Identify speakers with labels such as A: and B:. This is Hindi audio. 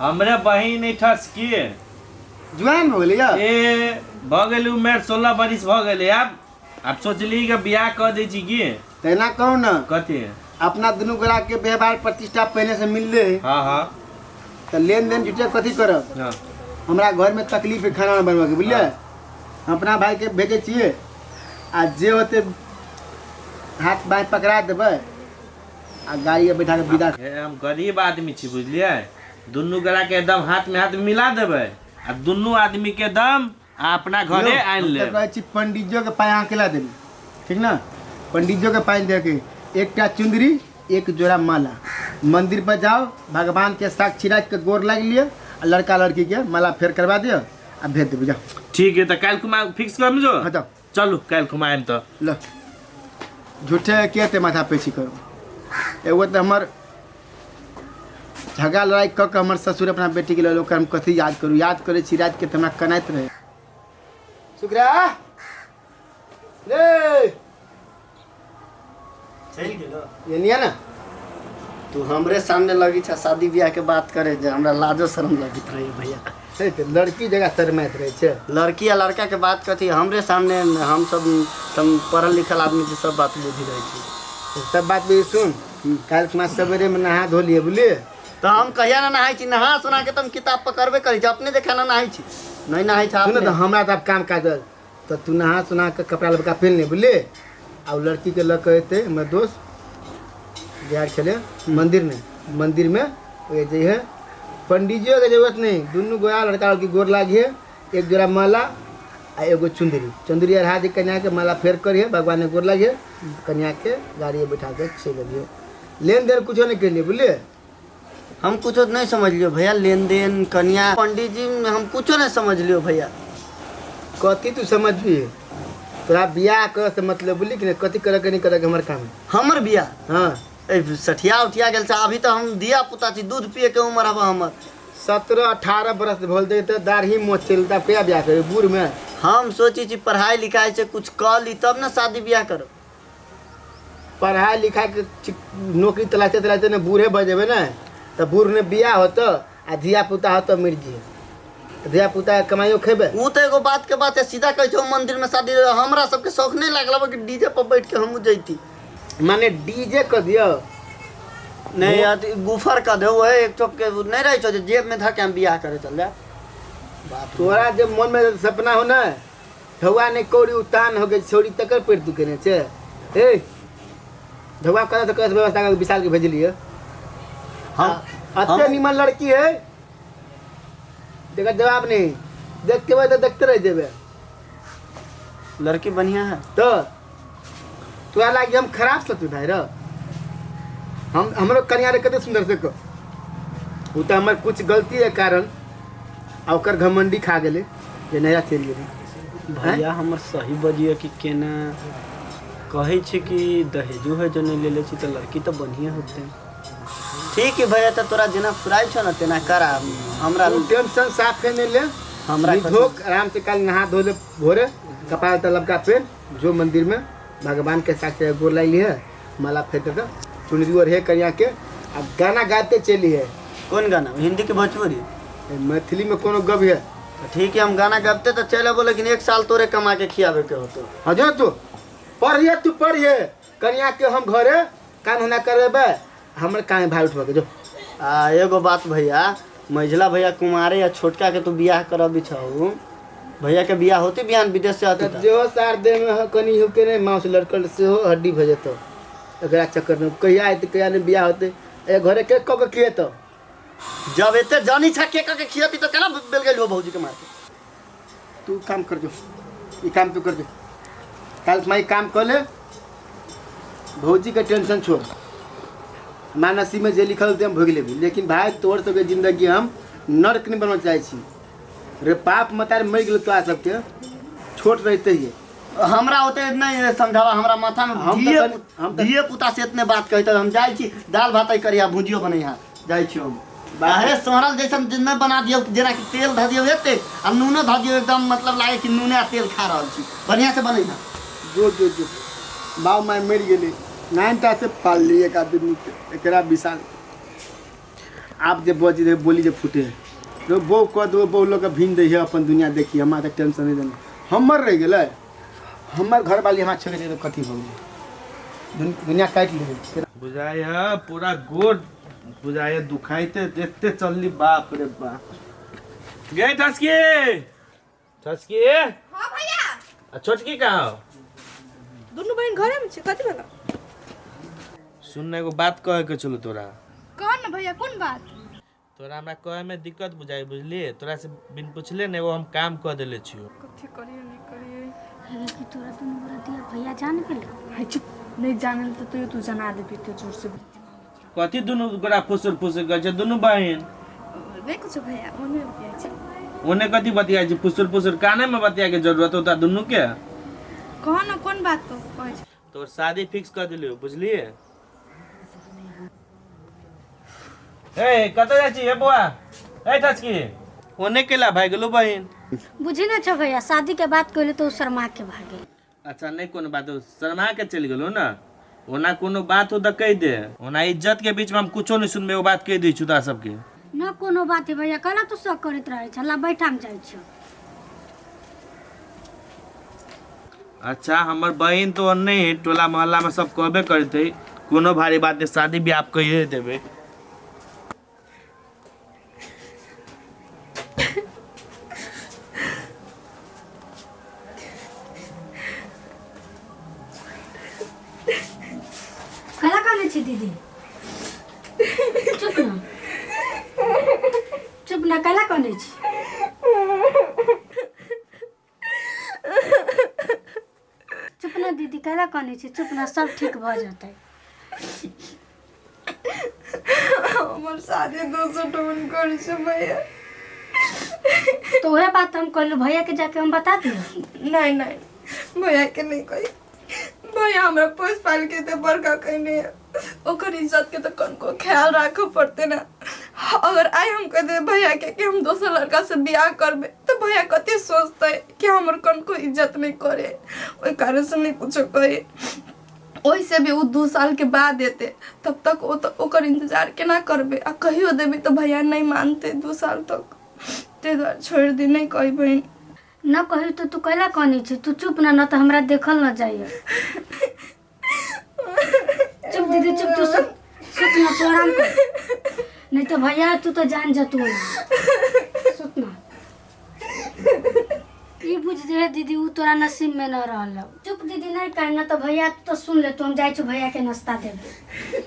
A: हमरे बहिन नहीं ठस किए
B: जुआन हो गेलै
A: ए भ गेल उमेर 16 बरिस भ गेलै अब सोचली कि बियाह कर दै छी की
B: तेना कहू न
A: कथी
B: अपना दुनू गोरा के व्यवहार प्रतिष्ठा पहले से मिलले
A: हाँ हाँ
B: तो लेन देन जुटे कथी करब
A: हाँ
B: हमरा घर में तकलीफ है खाना बनवा के बुझलिए हम अपना भाई के भेजे छिए आ जे होते हाथ बाँह पकड़ा देबै आ गाड़ी बैठा के विदा
A: हम गरीब आदमी छी बुझलिए दुनू गोरा के एकदम हाथ में हाथ मिला देबै आ दुनू आदमी के दम आ अपना घरे आन ले
B: कहै छी पंडितजो के पाय अकेला देबै ठीक ना पंडितजो के पाय दे के एकटा चुंदरी एक जोड़ा माला मंदिर पर जाओ भगवान के साक्षी रख के गोर लग लिए आ लड़का लड़की के माला फेर करवा दियो आ भेज देबै जाओ
A: ठीक है तो कल कुमा फिक्स कर जो
B: हाँ जाओ
A: चलू कल कुमाएम तो
B: लो झूठे के माथा पेशी करो एगो तो हमर झगड़ा लड़ाई कऽ के हमर ससुर अपना बेटी के लेल हम कथी याद करू याद करे छी रात के तो हमरा कनाइत रहे सुग्रा ले चल गेलो ये निया ना तू हमरे सामने लगी छ शादी ब्याह के बात करे जे हमरा लाजो शर्म लगित रहे भैया से तो लड़की जगह शर्माइत रहे छे लड़की या लड़का के बात कथी हमरे सामने हम सब पढ़ल लिखल आदमी के सब बात बुझी रहे छी सब बात भी सुन कल खुमा सवेरे में नहा धो लिए बुझलिए तो हम कहिया ना नहाई छी नहा सुना के तुम किताब पकड़बे करी अपने देखा ना नहाई छी नहीं नहाई छ सुन तो हमरा तो काम काज तो तू नहा सुना के कपड़ा लड़का पहन ले बुझलिए आ लड़की के लग कहते हमर दोस्त बिहार चले मंदिर में जे है पंडिजियों के जरूरत नहीं दुनू गोरा लड़का लड़की गोर लागिए एक जोड़ा माला आ एगो चुंदरी अढ़ा दी कन्या के माला फेर करिए भगवान ने गोर लागिए कन्या के गाड़ी बैठा के चल अबिए लेन देन कुछ नहीं कर लिए बुझलिए हम कुछ नहीं समझ लियो भैया लेन देन कन्या पंडित जी हम कुछ नहीं समझ लियो भैया कथी तू समझ भी तोरा बियाह कर से मतलब बोली कि कथी करे के नहीं करे के हमर काम हमर बियाह हाँ सठिया उठिया गेल अभी तो हम दिया पुता छी दूध पिए के उम्र हवा हमर 17-18 बरस भोल दे तो दाढ़ी मोछ चलता क्या बियाह करे बूढ़ में हम सोची छी पढ़ाई लिखाई से कुछ कर ली तब ना शादी बियाह करो पढ़ाई लिखाई के नौकरी तलाते ना बूढ़े बजेबे ना तो बूढ़ ने बियाह होतो आ धिया पुता होतो मिर्जी धिया पुता कमाइयो खेबे वो तो एगो बात के बात है सीधा कह छो मंदिर में शादी हमरा सबके शौक नहीं लागल कि डीजे पर बैठ के हम जैती माने डीजे कर दियो नहीं यार गुफर का दो है एक चौक के नहीं रही छो जेब में धके हम बियाह करे चल जा तोरा जब मन में सपना हो ना धवा ने कोड़ी उतान हो गई छोड़ी तकर पेट तू केने छे ए धवा कर तो कैसे व्यवस्था कर विशाल के भेज लिए हां अच्छे निमन लड़की है देखा जवाब नहीं देख के बाद देखते रह जेबे लड़की बढ़िया है तो तोरा लागी हम खराब सतु भाई रे हम हमरो कन्या रे कते सुंदर से को उ त हमर कुछ गलती के कारण आ ओकर घमंडी खा गेले जे नया चल गेले
C: भैया हमर सही बजिए कि केना कहे छी कि दहेजो है जो नहीं ले ले छी तो लड़की तो बढ़िया होते
B: ठीक है भैया तो तोरा जेना फुराई छ ना तेना करा हमरा टेंशन साफ करने ले हमरा धोक आराम से कल नहा धो ले भोरे कपाल तलब का पेन जो मंदिर में भगवान के साथ गोर लाई है माला फेंक के चुनरी और है कन्या के अब गाना गाते चली है कौन गाना हिंदी के भोजपुरी मैथिली में कोनो गब है ठीक है हम गाना गाते तो चले बोले लेकिन एक साल तोरे कमा के खियावे के होतो हाँ जो तू पढ़िए कन्या के हम घरे कान होना करेबे हमर काहे भाई उठवा के जो एगो बात भैया मझला भैया कुमारे या छोटका के तू बियाह करबी छौ भैया के बियाह होती बिहान विदेश से आते जो सार दे में कनी हो के नहीं मांस लड़कल से हो हड्डी भजे तो एकरा चक्कर में कहिया आते कहिया ने बियाह होते ए घरे के क के खिए तो जब एते जानी छ के के खियती तो केना बेल गेल हो भौजी के मार के तू काम कर जो ई काम तू कर दे कल मैं काम कर ले भौजी के टेंशन छोड़ मानसी में जे लिखल थे हम भोग लेबी लेकिन भाई तोर सबके जिंदगी हम नर्क नहीं बनना चाहे छी रे पाप मतार मर गेल तो आ सबके छोट रहते ही हमरा होते नहीं समझावा हमरा माथा में हम दिए पुता से इतने बात कहते हम जाई छी दाल भात करिया भुजियो बनैहा जाई छी हम बाहरे सोहरल जैसन दिन बना दियो जेना कि तेल ध दियो एते आ नूनो ध दियो एकदम मतलब लागे कि नूने आ तेल खा रहल छी बढ़िया से बनैहा जो बाव माय मर गेली 9टा से पाल लिए एक आदमी के एकरा विशाल आप जे बजी रहे बोली जे फूटे तो बो कह दो बो लोग के भिन दे है अपन दुनिया देखी हमारा तो टेंशन नहीं देना हमर रह गेलै हमर घर वाली हमारा छोड़ दे तो कथी हो गई दुनिया काट ले
A: बुझाय है पूरा गोड़ बुझाय दुखाइते एते चलली बाप रे बाप गए ठसकी ठसकी
D: हां भैया
A: आ छोटकी कहाँ हो
D: दुनु बहन घरे में छे कथि भेल
A: सुनने को बात कहे के चलो तोरा
D: कौन न भैया कौन बात
A: तोरा हमरा कहे में दिक्कत बुझाई बुझली तोरा से बिन पूछले ने वो हम काम कर देले छियो
D: कथि करियो नहीं करियो
E: है कि तोरा दुनु गोरा दिया भैया जान गेल
D: है चुप नहीं जानल तो तू जना दे तो जोर से
A: कथी दुनु गोरा फुसुर फुसुर कर छै दुनु बहन
D: नहीं कुछ भैया ओने रुपया छे
A: ओने कथी बतिया छै फुसुर फुसुर काने में बतिया के जरूरत होता दुनु के
D: कौन न कौन बात को कहे छे
A: तोर शादी फिक्स कर दिलियो बुझली ए कत जाइ छी हे बुआ ए ठसकी ओने केला भाई गेलो बहन
E: बुझी ना छ भैया शादी के बात कहले तो शर्मा के भागे
A: अच्छा नहीं कोनो बात शर्मा के चल गेलो ना ओना कोनो बात हो त कह दे ओना इज्जत के बीच में हम कुछो नहीं सुनबे वो बात कह दी छुदा सबके
E: ना कोनो बात है भैया कला तो सब करत रहे छला बैठा में जाइ छ
A: अच्छा हमर बहन तो नहीं टोला मोहल्ला में सब कहबे करते कोनो भारी बात नहीं शादी भी आप कहिए देबे
E: कला काने छी दीदी चुप ना कला काने छी चुप ना दीदी कला काने छी चुप ना सब ठीक भ जतै
D: हमर शादी 200 टन कर छे भैया
E: तो वह बात हम कहलू भैया के जाके हम बता दियो
D: नहीं नहीं भैया के नहीं कही भैया हमरा पोस पाल के तो बड़का कहने ओकर इज्जत के तो कौन को ख्याल रखो पड़ते ना अगर आई हम कह दे भैया के कि हम दूसरा लड़का से बियाह करबे तो भैया कति सोचते कि हमर कौन को इज्जत नहीं करे ओई कारण से नहीं कुछ कहे ओई से भी वो 2 साल के बाद देते तब तक वो तो ओकर इंतजार केना करबे आ कहियो देबे तो भैया नहीं मानते 2 साल तक ते द्वारा छोड़ दी नहीं कही बहन
E: न कही तो तू कैला कहनी छी तू चुप ना तो हमरा देखल न जाइए चुप दीदी चुप तू सुत ना तू आराम कर नहीं तो भैया तू तो जान जा तू सुत ना ई बुझ दे दीदी उ तोरा नसीब में न रहल चुप दीदी नहीं कहना तो भैया तू तो सुन ले तू हम जाई छु भैया के नाश्ता देबे